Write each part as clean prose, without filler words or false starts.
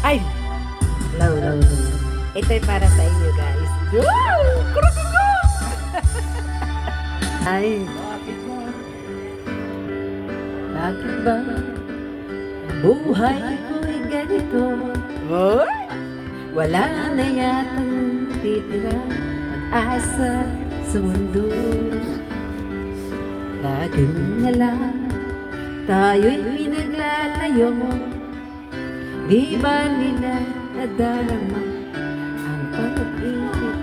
Ay! Low, low, low. Ito'y para sa inyo, guys. Ay, bakit ba buhay ko'y ganito? Wala na yatang titira pag-asa sa mundo. Laging na lang tayo'y pinaglalayo. Di ba nila nadarama ang pag-ibig?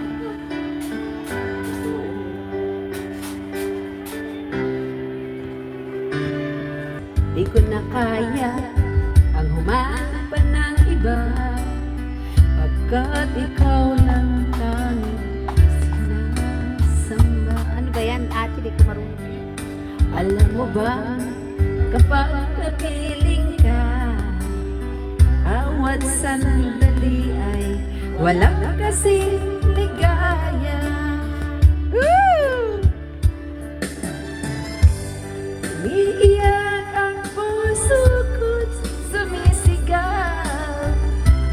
Di ko na kaya ang humanap pa ng iba, pagkat ikaw lang tanging sinasamba. Ano ba yan, ate? Di ko marunong. Alam mo ba, kapag napiling ka, awat sandali ay walang kasing ligaya. Umiiyak ang puso ko't sumisigaw,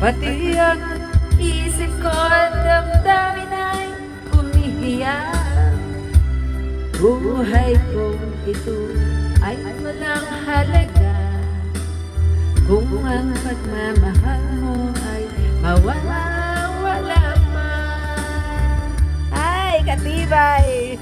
pati ang isip ko at damdamin ay umiiyak. Buhay ko ito ay walang halaga kung ang pagmamahal mo ay mawawala pa. Ay, katibay!